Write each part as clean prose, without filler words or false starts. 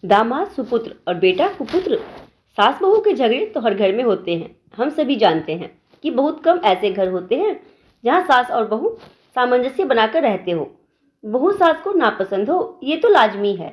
दामाद सुपुत्र और बेटा कुपुत्र, सास बहू के झगड़े तो हर घर में होते हैं। हम सभी जानते हैं कि बहुत कम ऐसे घर होते हैं जहां सास और बहू सामंजस्य बनाकर रहते हो। बहू सास को नापसंद हो ये तो लाजमी है,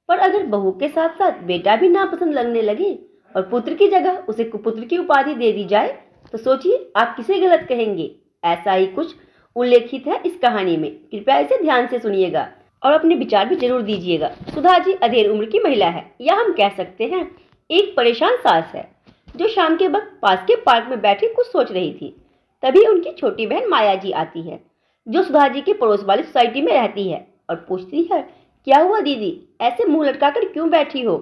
पर अगर बहू के साथ साथ बेटा भी नापसंद लगने लगे और पुत्र की जगह उसे कुपुत्र की उपाधि दे दी जाए तो सोचिए आप किसे गलत कहेंगे। ऐसा ही कुछ उल्लेखित है इस कहानी में। कृपया इसे ध्यान से सुनिएगा और अपने विचार भी जरूर दीजिएगा। सुधा जी अधेड़ उम्र की महिला है, या हम कह सकते हैं एक परेशान सास है, जो शाम के वक्त पास के पार्क में बैठी कुछ सोच रही थी। तभी उनकी छोटी बहन माया जी आती है, जो सुधा जी के पड़ोस वाली सोसाइटी में रहती है, और पूछती है, क्या हुआ दीदी, ऐसे मुंह लटकाकर क्यों बैठी हो?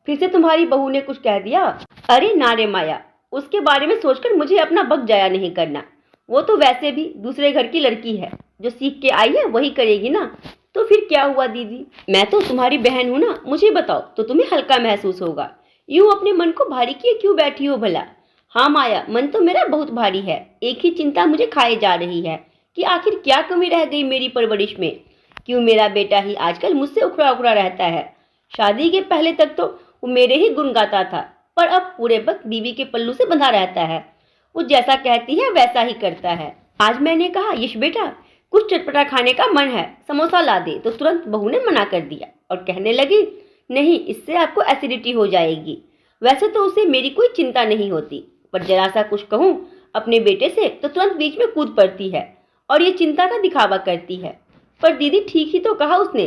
फिर से तुम्हारी बहू ने कुछ कह दिया? अरे ना रे माया, उसके बारे में सोचकर मुझे अपना वक्त जाया नहीं करना। वो तो वैसे भी दूसरे घर की लड़की है, जो सीख के आई है वही करेगी ना। तो फिर क्या हुआ दीदी? मैं तो तुम्हारी बहन हूँ ना, मुझे बताओ तो तुम्हें हल्का महसूस होगा। यूं अपने मन को भारी किए क्यों बैठी हो भला? हाँ माया, मन तो मेरा बहुत भारी है। एक ही चिंता मुझे खाए जा रही है कि आखिर क्या कमी रह गई मेरी परवरिश में। क्यों मेरा बेटा ही आजकल मुझसे उखड़ा उखड़ा रहता है? शादी के पहले तक तो वो मेरे ही गुण गाता था, पर अब पूरे वक्त बीवी के पल्लू से बंधा रहता है। वो जैसा कहती है वैसा ही करता है। आज मैंने कहा, यश बेटा कुछ चटपटा खाने का मन है, समोसा ला दे, तो तुरंत बहू ने मना कर दिया और कहने लगी, नहीं, इससे आपको एसिडिटी हो जाएगी। वैसे तो उसे मेरी कोई चिंता नहीं होती, पर जरा सा कुछ कहूँ अपने बेटे से तो तुरंत बीच में कूद पड़ती है और ये चिंता का दिखावा करती है। पर दीदी ठीक ही तो कहा उसने,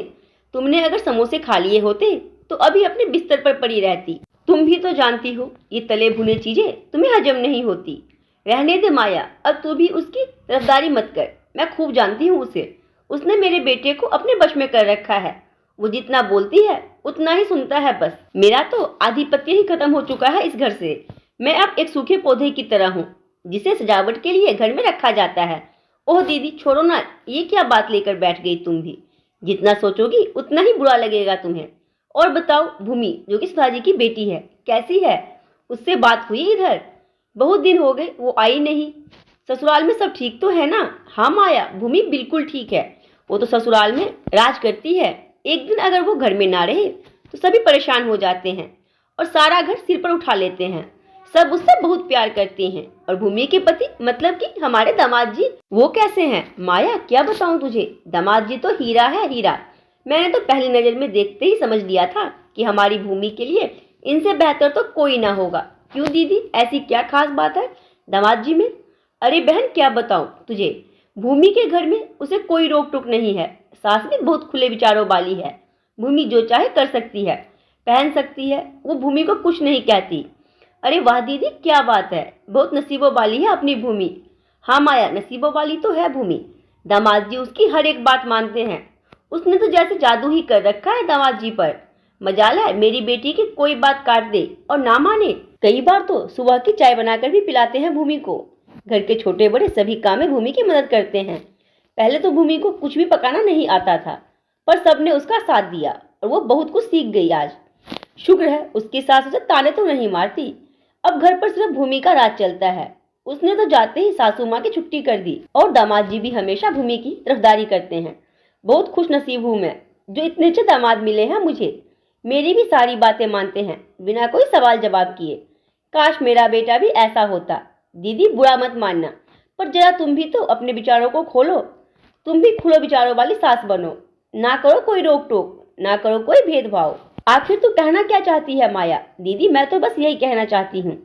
तुमने अगर समोसे खा लिए होते तो अभी अपने बिस्तर पर पड़ी रहती। तुम भी तो जानती हो ये तले भुने चीजें तुम्हें हजम नहीं होती। रहने दे माया, अब तू भी उसकी तरफदारी मत कर। मैं खूब जानती हूँ उसे। उसने मेरे बेटे को अपने वश में कर रखा है। वो जितना बोलती है उतना ही सुनता है बस। मेरा तो आधिपत्य ही खत्म हो चुका है इस घर से। मैं अब एक सूखे पौधे की तरह हूँ, जिसे सजावट के लिए घर में रखा जाता है। ओह दीदी छोड़ो ना, ये क्या बात लेकर बैठ गई तुम भी? जितना सोचोगी उतना ही बुरा लगेगा तुम्हें। और बताओ भूमि, जो कि सुधा जी की बेटी है, कैसी है? उससे बात हुई इधर? बहुत दिन हो गए वो आई नहीं। ससुराल में सब ठीक तो है ना? हाँ माया, भूमि बिल्कुल ठीक है। वो तो ससुराल में राज करती है। एक दिन अगर वो घर में ना रहे तो सभी परेशान हो जाते हैं और सारा घर सिर पर उठा लेते हैं। सब उससे बहुत प्यार करते हैं। और भूमि के पति मतलब कि हमारे दामाद जी, वो कैसे हैं? माया क्या बताऊं तुझे, दामाद जी तो हीरा है, हीरा। मैंने तो पहली नजर में देखते ही समझ लिया था कि हमारी भूमि के लिए इनसे बेहतर तो कोई ना होगा। क्यों दीदी, ऐसी क्या खास बात है दामाद जी में? अरे बहन क्या बताऊं तुझे, भूमि के घर में उसे कोई रोक टोक नहीं है। सास भी बहुत खुले विचारों वाली है। भूमि जो चाहे कर सकती है, पहन सकती है, वो भूमि को कुछ नहीं कहती। अरे वाह दीदी क्या बात है, बहुत नसीबों वाली है अपनी भूमि। हाँ माया, नसीबों वाली तो है भूमि। दामाद जी उसकी हर एक बात मानते हैं। उसने तो जैसे जादू ही कर रखा है दामाद जी पर। मजाल है मेरी बेटी की कोई बात काट दे और ना माने। कई बार तो सुबह की चाय बनाकर भी पिलाते हैं भूमि को। घर के छोटे बड़े सभी काम में भूमि की मदद करते हैं। पहले तो भूमि को कुछ भी पकाना नहीं आता था, पर सबने उसका साथ दिया और वो बहुत कुछ सीख गई आज। शुक्र है उसकी सास उसे ताने तो नहीं मारती। अब घर पर सिर्फ भूमि का राज चलता है। उसने तो जाते ही सासू माँ की छुट्टी कर दी और दामाद जी भी हमेशा भूमि की तरफदारी करते हैं। बहुत खुश नसीब हूँ मैं, जो इतने अच्छे दामाद मिले हैं मुझे। मेरी भी सारी बातें मानते हैं बिना कोई सवाल जवाब किए। काश मेरा बेटा भी ऐसा होता। दीदी बुरा मत मानना, पर जरा तुम भी तो अपने विचारों को खोलो। तुम भी खुले विचारों वाली सास बनो। ना करो कोई रोक टोक, ना करो कोई भेदभाव। आखिर तू कहना क्या चाहती है माया? दीदी मैं तो बस यही कहना चाहती हूँ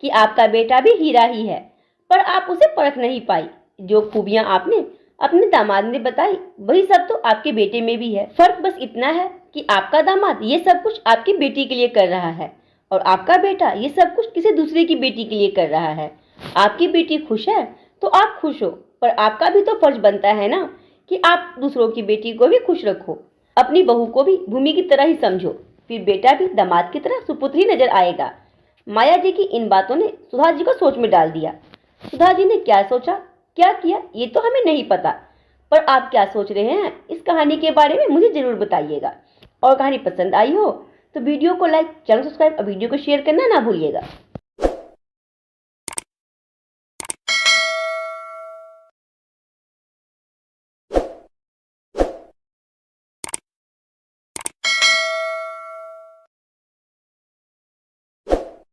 कि आपका बेटा भी हीरा ही है, पर आप उसे परख नहीं पाई। जो खूबियां आपने अपने दामाद ने बताई वही सब तो आपके बेटे में भी है। फर्क बस इतना है कि आपका दामाद ये सब कुछ आपकी बेटी के लिए कर रहा है और आपका बेटा ये सब कुछ किसी दूसरे की बेटी के लिए कर रहा है। आपकी बेटी खुश है तो आप खुश हो, पर आपका भी तो फर्ज बनता है ना कि आप दूसरों की बेटी को भी खुश रखो। अपनी बहू को भी भूमि की तरह ही समझो, फिर बेटा भी दामाद की तरह सुपुत्र ही नजर आएगा। माया जी की इन बातों ने सुधा जी को सोच में डाल दिया। सुधा जी ने क्या सोचा, क्या किया, ये तो हमें नहीं पता, पर आप क्या सोच रहे हैं इस कहानी के बारे में मुझे जरूर बताइएगा। और कहानी पसंद आई हो तो वीडियो को लाइक, चैनल सब्सक्राइब और वीडियो को शेयर करना ना भूलिएगा।